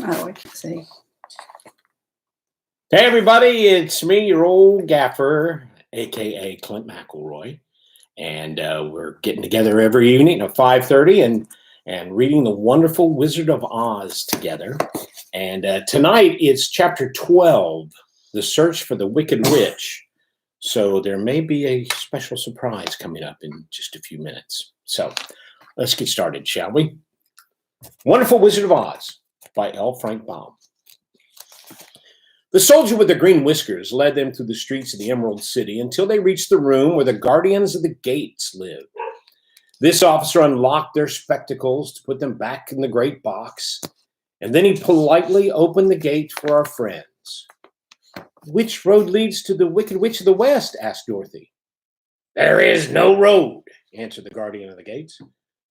Oh, I see. Hey everybody, it's me, your old Gaffer, aka Clint McElroy, and we're getting together every evening at 5:30 and reading the wonderful Wizard of Oz together. And tonight it's chapter 12, The Search for the Wicked Witch. So there may be a special surprise coming up in just a few minutes. So let's get started, shall we? Wonderful Wizard of Oz by L. Frank Baum. The soldier with the green whiskers led them through the streets of the Emerald City until they reached the room where the guardians of the gates lived. This officer unlocked their spectacles to put them back in the great box, and then he politely opened the gate for our friends. "Which road leads to the Wicked Witch of the West?" asked Dorothy. "There is no road," answered the guardian of the gates.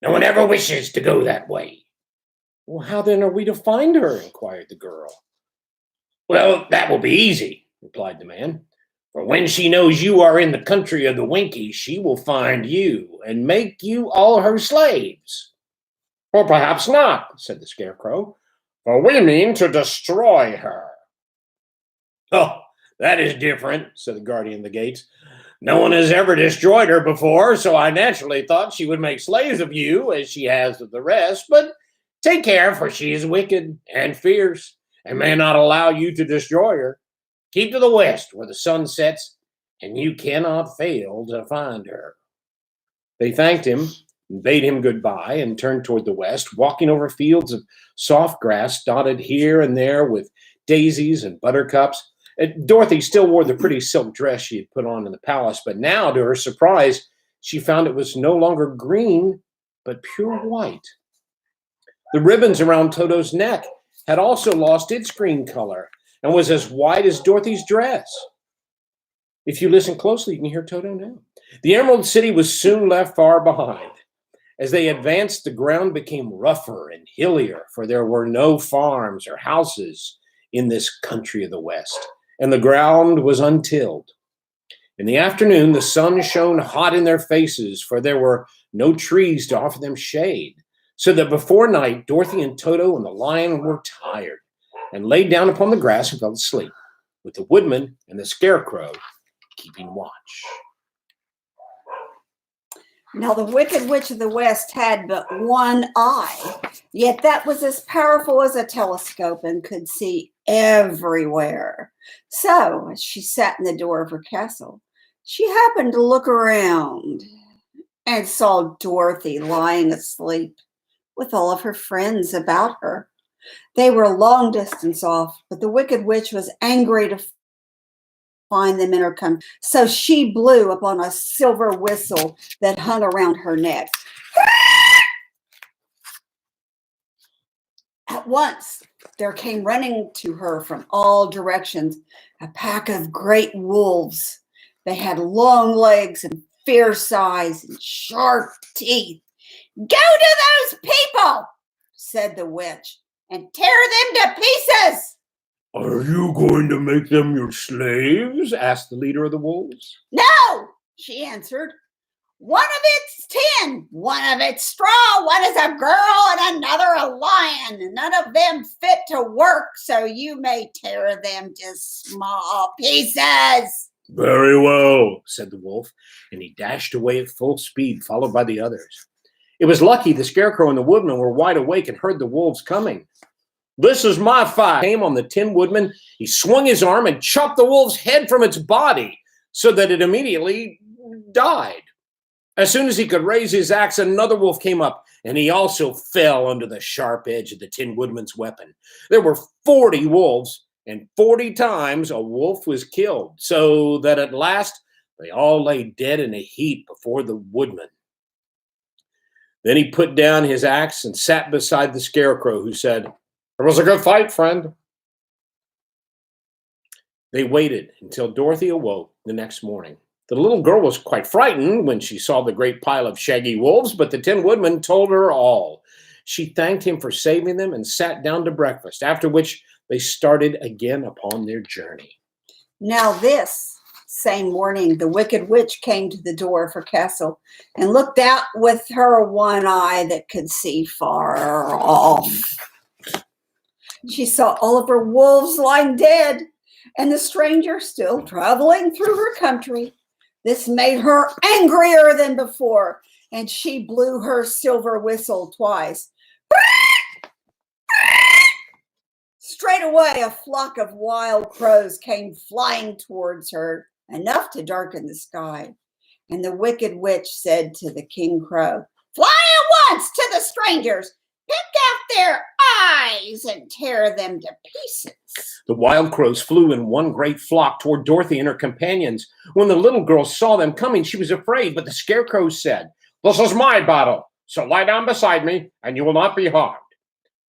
"No one ever wishes to go that way." "Well, how then are we to find her?" inquired the girl. "Well, that will be easy," replied the man. "For when she knows you are in the country of the Winkies, she will find you and make you all her slaves." "Or perhaps not," said the Scarecrow, "for we mean to destroy her." "Oh, that is different," said the guardian of the gates. "No one has ever destroyed her before, so I naturally thought she would make slaves of you, as she has of the rest. But take care, for she is wicked and fierce, and may not allow you to destroy her. Keep to the west where the sun sets, and you cannot fail to find her." They thanked him and bade him goodbye and turned toward the west, walking over fields of soft grass dotted here and there with daisies and buttercups. Dorothy still wore the pretty silk dress she had put on in the palace, but now, to her surprise, she found it was no longer green, but pure white. The ribbons around Toto's neck had also lost its green color and was as white as Dorothy's dress. If you listen closely, you can hear Toto now. The Emerald City was soon left far behind. As they advanced, the ground became rougher and hillier, for there were no farms or houses in this country of the West, and the ground was untilled. In the afternoon, the sun shone hot in their faces, for there were no trees to offer them shade. So that before night, Dorothy and Toto and the lion were tired and laid down upon the grass and fell asleep, with the woodman and the Scarecrow keeping watch. Now, the Wicked Witch of the West had but one eye, yet that was as powerful as a telescope and could see everywhere. So, as she sat in the door of her castle, she happened to look around and saw Dorothy lying asleep with all of her friends about her. They were a long distance off, but the Wicked Witch was angry to find them in her country, so she blew upon a silver whistle that hung around her neck. At once, there came running to her from all directions a pack of great wolves. They had long legs and fierce eyes and sharp teeth. "Go to those people," said the witch, "and tear them to pieces." "Are you going to make them your slaves?" asked the leader of the wolves. "No," she answered. "One of it's tin, one of it's straw, one is a girl, and another a lion. None of them fit to work, so you may tear them to small pieces." "Very well," said the wolf, and he dashed away at full speed, followed by the others. It was lucky the Scarecrow and the Woodman were wide awake and heard the wolves coming. "This is my fight," came on the Tin Woodman. He swung his arm and chopped the wolf's head from its body so that it immediately died. As soon as he could raise his axe, another wolf came up, and he also fell under the sharp edge of the Tin Woodman's weapon. There were 40 wolves, and 40 times a wolf was killed, so that at last they all lay dead in a heap before the Woodman. Then he put down his axe and sat beside the Scarecrow, who said, "It was a good fight, friend." They waited until Dorothy awoke the next morning. The little girl was quite frightened when she saw the great pile of shaggy wolves, but the Tin Woodman told her all. She thanked him for saving them and sat down to breakfast, after which they started again upon their journey. Now this same morning, the Wicked Witch came to the door of her castle and looked out with her one eye that could see far off. She saw all of her wolves lying dead and the stranger still traveling through her country. This made her angrier than before, and she blew her silver whistle twice. Straight away, a flock of wild crows came flying towards her, enough to darken the sky. And the wicked witch said to the king crow, "Fly at once to the strangers, pick out their eyes and tear them to pieces." The wild crows flew in one great flock toward Dorothy and her companions. When the little girl saw them coming, she was afraid, but the scarecrow said, "This is my battle, so lie down beside me, and you will not be harmed."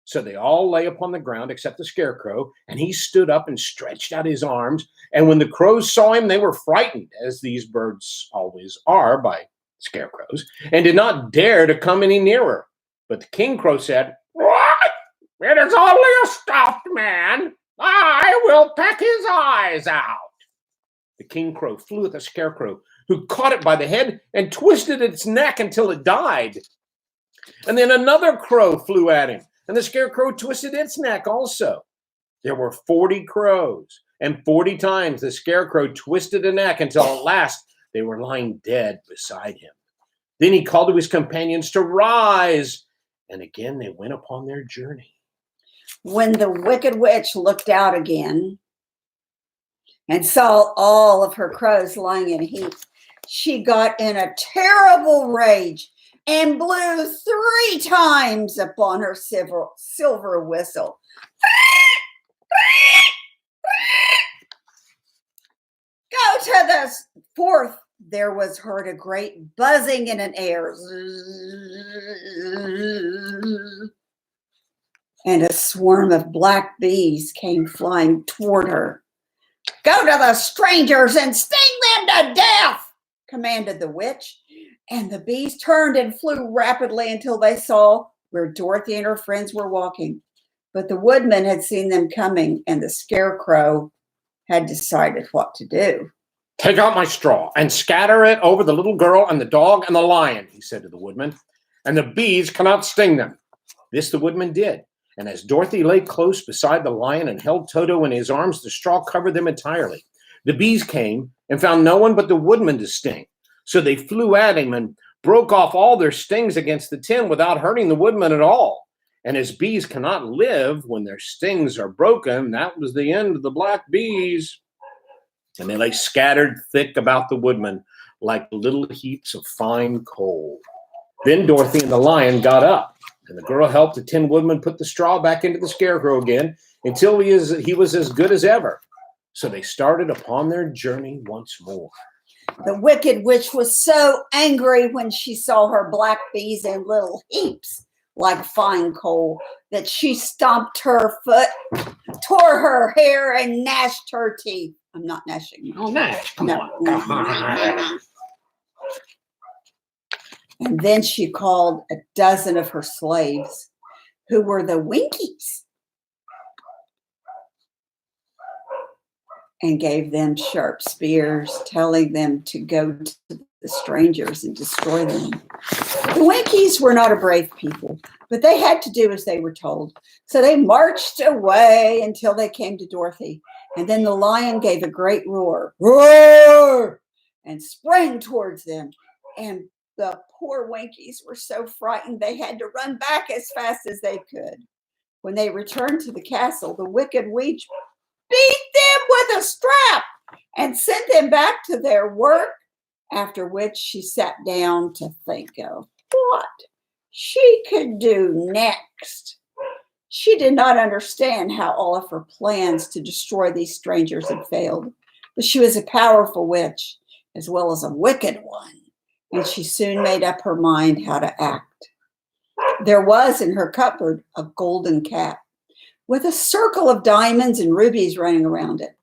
So they all lay upon the ground except the scarecrow, and he stood up and stretched out his arms. And when the crows saw him, they were frightened, as these birds always are by scarecrows, and did not dare to come any nearer. But the king crow said, "What? It is only a stuffed man. I will peck his eyes out." The king crow flew at the scarecrow, who caught it by the head and twisted its neck until it died. And then another crow flew at him, and the scarecrow twisted its neck also. There were 40 crows, and 40 times the scarecrow twisted a neck until at last they were lying dead beside him. Then he called to his companions to rise, and again they went upon their journey. When the wicked witch looked out again and saw all of her crows lying in a heap, she got in a terrible rage and blew 3 times upon her silver whistle. Go to the 4th. There was heard a great buzzing in an air, and a swarm of black bees came flying toward her. "Go to the strangers and sting them to death," commanded the witch. And the bees turned and flew rapidly until they saw where Dorothy and her friends were walking. But the woodman had seen them coming, and the scarecrow had decided what to do. "Take out my straw and scatter it over the little girl and the dog and the lion," he said to the woodman, "and the bees cannot sting them." This the woodman did. And as Dorothy lay close beside the lion and held Toto in his arms, the straw covered them entirely. The bees came and found no one but the woodman to sting. So they flew at him and broke off all their stings against the tin without hurting the woodman at all. And as bees cannot live when their stings are broken, that was the end of the black bees. And they lay scattered thick about the woodman like little heaps of fine coal. Then Dorothy and the lion got up, and the girl helped the Tin Woodman put the straw back into the scarecrow again until he was as good as ever. So they started upon their journey once more. The wicked witch was so angry when she saw her black bees in little heaps like fine coal that she stomped her foot, tore her hair, and gnashed her teeth. I'm not gnashing. Oh, Nash, come No. on. And then she called a dozen of her slaves, who were the Winkies, and gave them sharp spears, telling them to go to the strangers and destroy them. The Winkies were not a brave people, but they had to do as they were told. So they marched away until they came to Dorothy. And then the lion gave a great roar, roar, and sprang towards them. And the poor Winkies were so frightened they had to run back as fast as they could. When they returned to the castle, the wicked witch beat them with a strap and sent them back to their work, after which she sat down to think of what she could do next. She did not understand how all of her plans to destroy these strangers had failed, but she was a powerful witch as well as a wicked one, and she soon made up her mind how to act. There was in her cupboard a golden cap with a circle of diamonds and rubies running around it.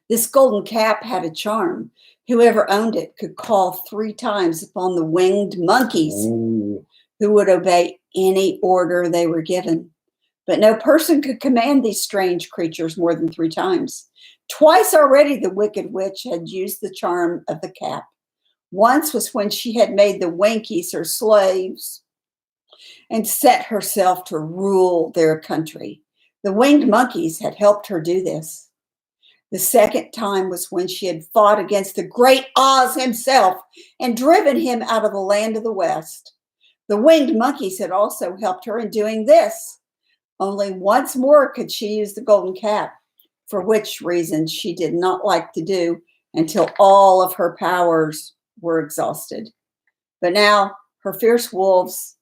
This golden cap had a charm. Whoever owned it could call 3 times upon the winged monkeys, who would obey any order they were given. But no person could command these strange creatures more than 3 times. Twice already the wicked witch had used the charm of the cap. Once was when she had made the Winkies her slaves and set herself to rule their country. The winged monkeys had helped her do this. The second time was when she had fought against the great Oz himself and driven him out of the land of the West. The winged monkeys had also helped her in doing this. Only once more could she use the golden cap, for which reason she did not like to do until all of her powers were exhausted. But now her fierce wolves,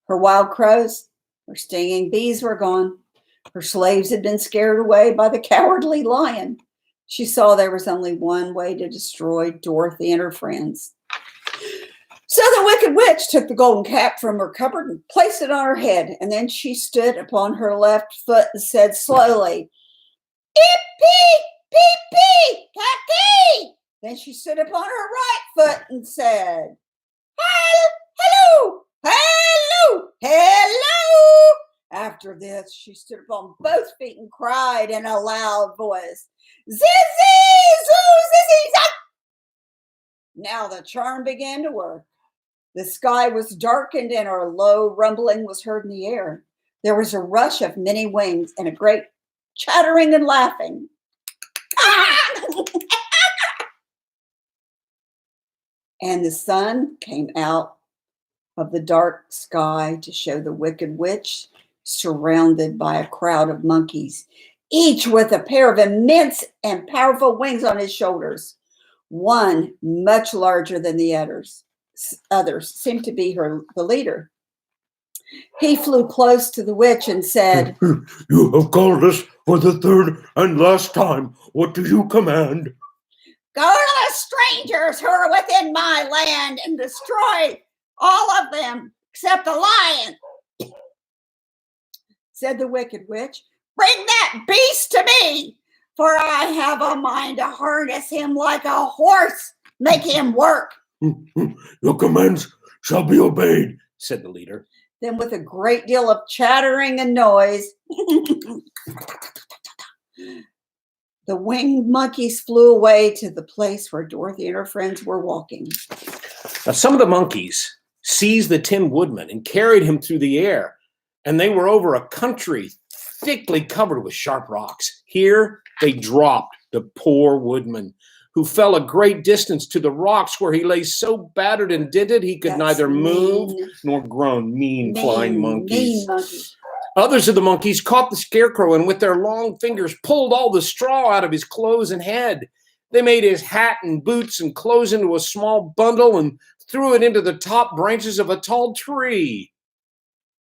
her wild crows, her stinging bees were gone. Her slaves had been scared away by the cowardly lion. She saw there was only one way to destroy Dorothy and her friends. So the Wicked Witch took the golden cap from her cupboard and placed it on her head, and then she stood upon her left foot and said slowly, "Eep-pee, peep-pee, cat-kee." Then she stood upon her right foot and said, "Hello, hello, hello." After this, she stood upon both feet and cried in a loud voice, "Zizzy, zoo, zizzy, zap." Now the charm began to work. The sky was darkened and a low rumbling was heard in the air. There was a rush of many wings and a great chattering and laughing. And the sun came out of the dark sky to show the Wicked Witch surrounded by a crowd of monkeys, each with a pair of immense and powerful wings on his shoulders. One, much larger than the others, seemed to be the leader. He flew close to the witch and said, "You have called us for the third and last time. What do you command?" "Go to the strangers who are within my land and destroy all of them except the lion," said the Wicked Witch. "Bring that beast to me, for I have a mind to harness him like a horse, make him work." "Your commands shall be obeyed," said the leader. Then with a great deal of chattering and noise, the winged monkeys flew away to the place where Dorothy and her friends were walking. Now, some of the monkeys seized the Tin Woodman and carried him through the air, and they were over a country thickly covered with sharp rocks. Here they dropped the poor woodman, who fell a great distance to the rocks, where he lay so battered and dented he could neither move nor groan. Mean flying monkeys. Others of the monkeys caught the scarecrow and with their long fingers pulled all the straw out of his clothes and head. They made his hat and boots and clothes into a small bundle and threw it into the top branches of a tall tree.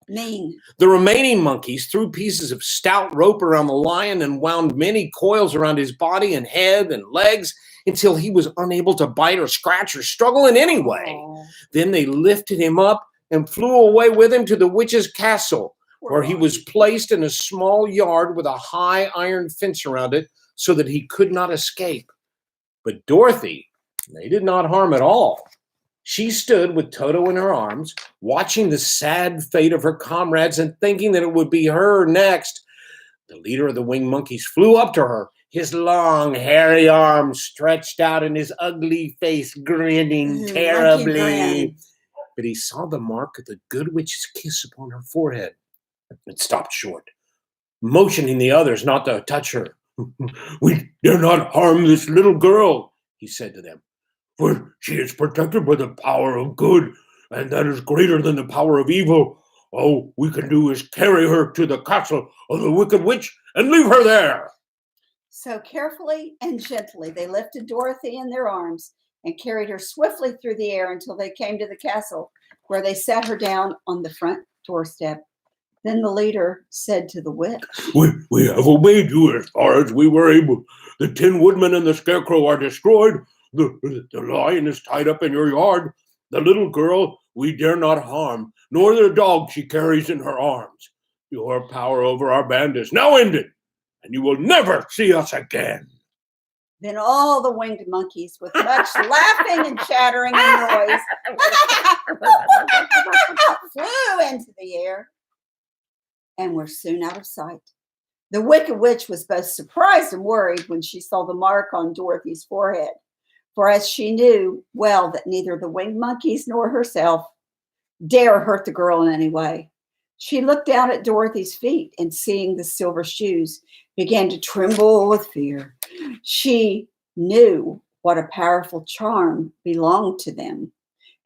Mean. The remaining monkeys threw pieces of stout rope around the lion and wound many coils around his body and head and legs until he was unable to bite or scratch or struggle in any way. Oh. Then they lifted him up and flew away with him to the witch's castle, where he was placed in a small yard with a high iron fence around it so that he could not escape. But Dorothy, they did not harm at all. She stood with Toto in her arms, watching the sad fate of her comrades and thinking that it would be her next. The leader of the winged monkeys flew up to her, his long, hairy arms stretched out and his ugly face grinning terribly. But he saw the mark of the good witch's kiss upon her forehead and stopped short, motioning the others not to touch her. "We dare not harm this little girl," he said to them, "for she is protected by the power of good, and that is greater than the power of evil. All we can do is carry her to the castle of the Wicked Witch and leave her there." So carefully and gently they lifted Dorothy in their arms and carried her swiftly through the air until they came to the castle, where they sat her down on the front doorstep. Then the leader said to the witch, We have obeyed you as far as we were able. The Tin Woodman and the Scarecrow are destroyed. The lion is tied up in your yard. The little girl we dare not harm, nor the dog she carries in her arms. Your power over our band is now ended, and you will never see us again." Then all the winged monkeys, with much laughing and chattering and noise, flew into the air and were soon out of sight. The Wicked Witch was both surprised and worried when she saw the mark on Dorothy's forehead, for as she knew well that neither the winged monkeys nor herself dare hurt the girl in any way. She looked down at Dorothy's feet and, seeing the silver shoes, began to tremble with fear. She knew what a powerful charm belonged to them.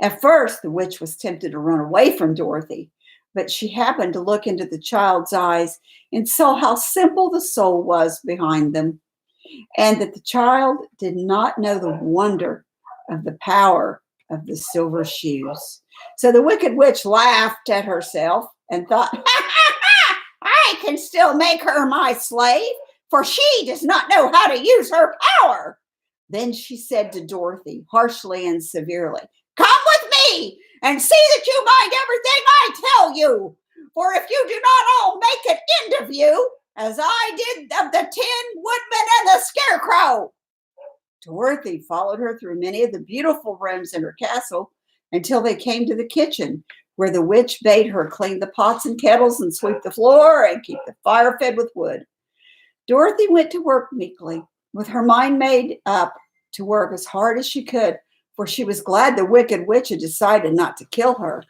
At first, the witch was tempted to run away from Dorothy, but she happened to look into the child's eyes and saw how simple the soul was behind them, and that the child did not know the wonder of the power of the silver shoes. So the wicked witch laughed at herself and thought, I can still make her my slave, for she does not know how to use her power. Then she said to Dorothy, harshly and severely, come with me and see that you mind everything I tell you. For if you do not all make an end of you, as I did of the 10 woodmen and the scarecrow. Dorothy followed her through many of the beautiful rooms in her castle until they came to the kitchen, where the witch bade her clean the pots and kettles and sweep the floor and keep the fire fed with wood. Dorothy went to work meekly, with her mind made up to work as hard as she could, for she was glad the wicked witch had decided not to kill her.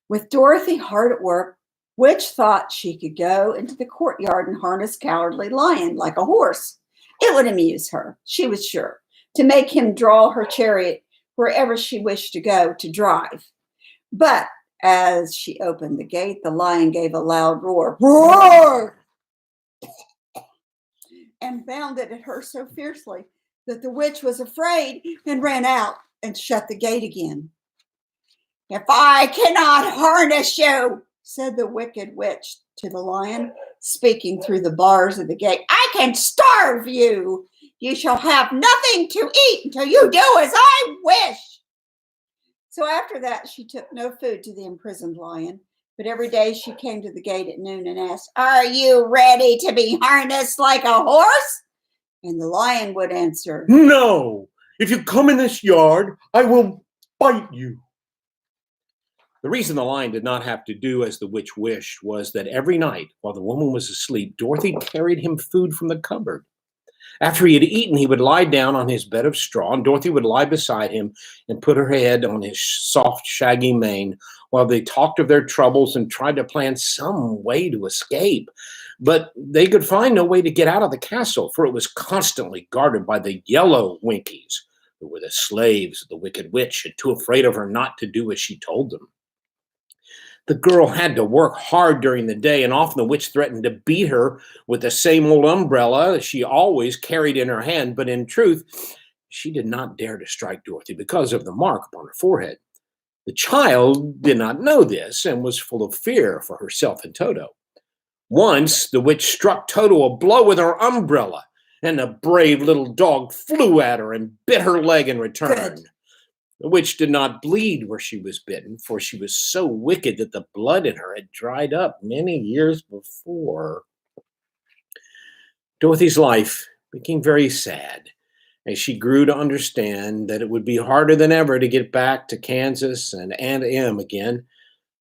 With Dorothy hard at work, Witch thought she could go into the courtyard and harness Cowardly Lion like a horse. It would amuse her, she was sure, to make him draw her chariot wherever she wished to go to drive. But as she opened the gate, the lion gave a loud roar, roar, and bounded at her so fiercely that the witch was afraid and ran out and shut the gate again. If I cannot harness you, said the wicked witch to the lion, speaking through the bars of the gate, I can starve you. You shall have nothing to eat until you do as I wish. So after that, she took no food to the imprisoned lion, but every day she came to the gate at noon and asked, are you ready to be harnessed like a horse? And the lion would answer, No, if you come in this yard, I will bite you. The reason the lion did not have to do as the witch wished was that every night, while the woman was asleep, Dorothy carried him food from the cupboard. After he had eaten, he would lie down on his bed of straw, and Dorothy would lie beside him and put her head on his soft, shaggy mane while they talked of their troubles and tried to plan some way to escape. But they could find no way to get out of the castle, for it was constantly guarded by the yellow Winkies, who were the slaves of the wicked witch and too afraid of her not to do as she told them. The girl had to work hard during the day, and often the witch threatened to beat her with the same old umbrella she always carried in her hand. But in truth, she did not dare to strike Dorothy because of the mark upon her forehead. The child did not know this and was full of fear for herself and Toto. Once, the witch struck Toto a blow with her umbrella, and the brave little dog flew at her and bit her leg in return. Good. The witch did not bleed where she was bitten, for she was so wicked that the blood in her had dried up many years before. Dorothy's life became very sad as she grew to understand that it would be harder than ever to get back to Kansas and Aunt Em again.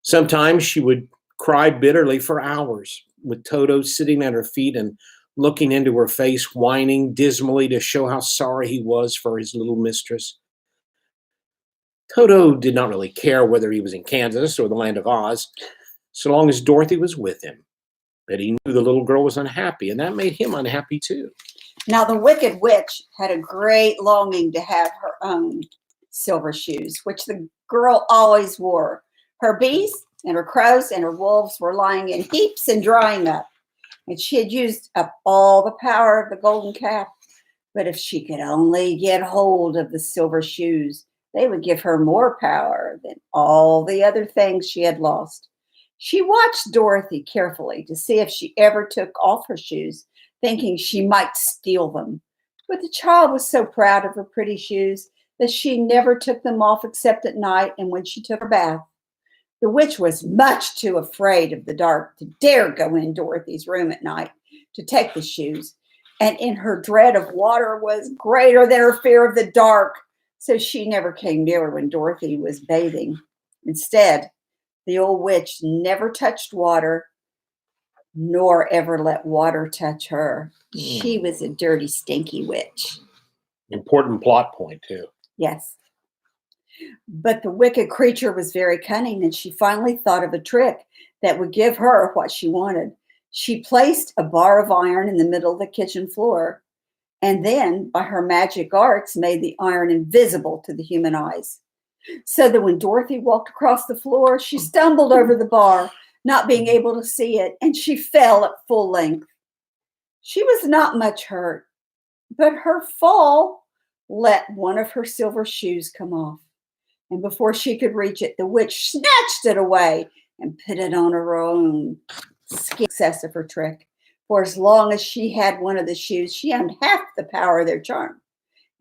Sometimes she would cry bitterly for hours, with Toto sitting at her feet and looking into her face, whining dismally to show how sorry he was for his little mistress. Toto did not really care whether he was in Kansas or the land of Oz, so long as Dorothy was with him. But he knew the little girl was unhappy, and that made him unhappy too. Now the wicked witch had a great longing to have her own silver shoes, which the girl always wore. Her bees and her crows and her wolves were lying in heaps and drying up, and she had used up all the power of the golden cap. But if she could only get hold of the silver shoes, they would give her more power than all the other things she had lost. She watched Dorothy carefully to see if she ever took off her shoes, thinking she might steal them. But the child was so proud of her pretty shoes that she never took them off except at night and when she took her bath. The witch was much too afraid of the dark to dare go in Dorothy's room at night to take the shoes, and in her dread of water was greater than her fear of the dark. So she never came near her when Dorothy was bathing. Instead, the old witch never touched water, nor ever let water touch her. She was a dirty, stinky witch. Important plot point, too. Yes. But the wicked creature was very cunning, and she finally thought of a trick that would give her what she wanted. She placed a bar of iron in the middle of the kitchen floor, and then, by her magic arts, made the iron invisible to the human eyes. So that when Dorothy walked across the floor, she stumbled over the bar, not being able to see it, and she fell at full length. She was not much hurt, but her fall let one of her silver shoes come off. And before she could reach it, the witch snatched it away and put it on her own success of her trick. For as long as she had one of the shoes, she owned half the power of their charm,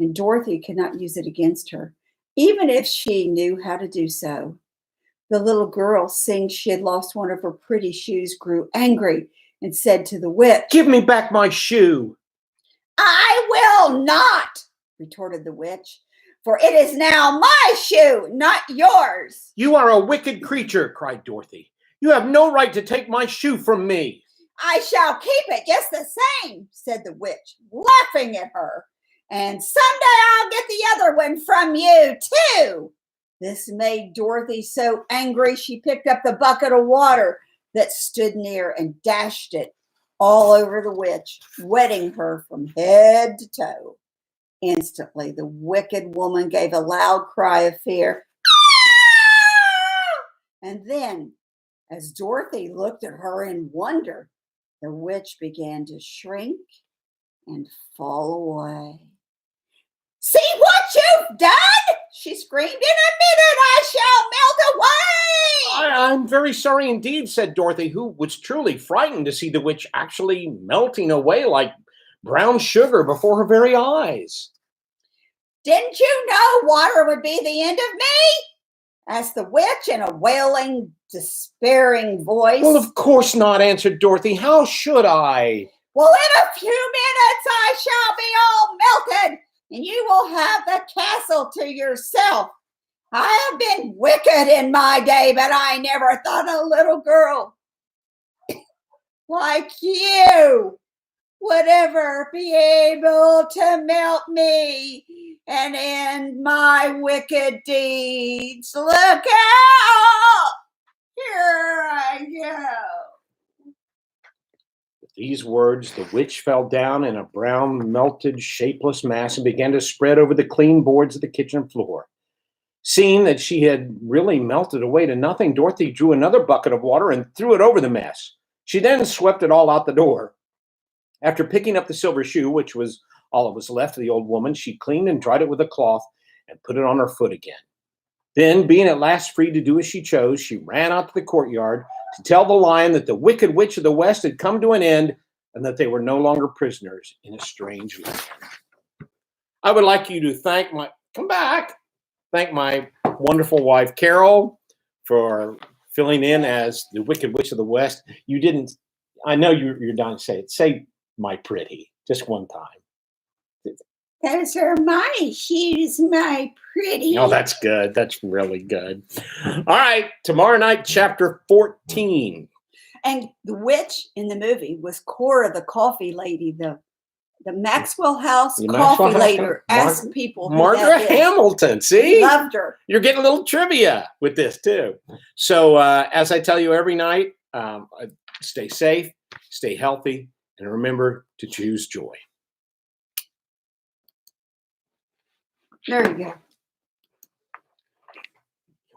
and Dorothy could not use it against her, even if she knew how to do so. The little girl, seeing she had lost one of her pretty shoes, grew angry and said to the witch, "Give me back my shoe." "I will not," retorted the witch, "for it is now my shoe, not yours." "You are a wicked creature," cried Dorothy. "You have no right to take my shoe from me." "I shall keep it just the same," said the witch, laughing at her. "And someday I'll get the other one from you, too." This made Dorothy so angry she picked up the bucket of water that stood near and dashed it all over the witch, wetting her from head to toe. Instantly, the wicked woman gave a loud cry of fear. And then, as Dorothy looked at her in wonder, the witch began to shrink and fall away. "See what you've done?" she screamed. "In a minute I shall melt away." "I'm very sorry indeed," said Dorothy, who was truly frightened to see the witch actually melting away like brown sugar before her very eyes. "Didn't you know water would be the end of me?" asked the witch in a wailing, despairing voice. "Well, of course not," answered Dorothy. "How should I?" "Well, in a few minutes I shall be all melted, and you will have the castle to yourself. I have been wicked in my day, but I never thought a little girl like you would ever be able to melt me and end my wicked deeds. Look out! Here I go." With these words, the witch fell down in a brown, melted, shapeless mass and began to spread over the clean boards of the kitchen floor. Seeing that she had really melted away to nothing, Dorothy drew another bucket of water and threw it over the mess. She then swept it all out the door. After picking up the silver shoe, which was all that was left of the old woman, she cleaned and dried it with a cloth and put it on her foot again. Then, being at last free to do as she chose, she ran out to the courtyard to tell the lion that the wicked witch of the West had come to an end and that they were no longer prisoners in a strange land. I would like you to thank my wonderful wife, Carol, for filling in as the Wicked Witch of the West. You didn't, I know you're dying to say it. Say my pretty, just one time. "Those are my shoes, my pretty." Oh, that's good. That's really good. All right. Tomorrow night, chapter 14. And the witch in the movie was Cora, the coffee lady, the Maxwell House The coffee Maxwell House lady. Mar- Ask people who Margaret that is. Hamilton. See? Loved her. You're getting a little trivia with this, too. So, as I tell you every night, stay safe, stay healthy, and remember to choose joy. There you go.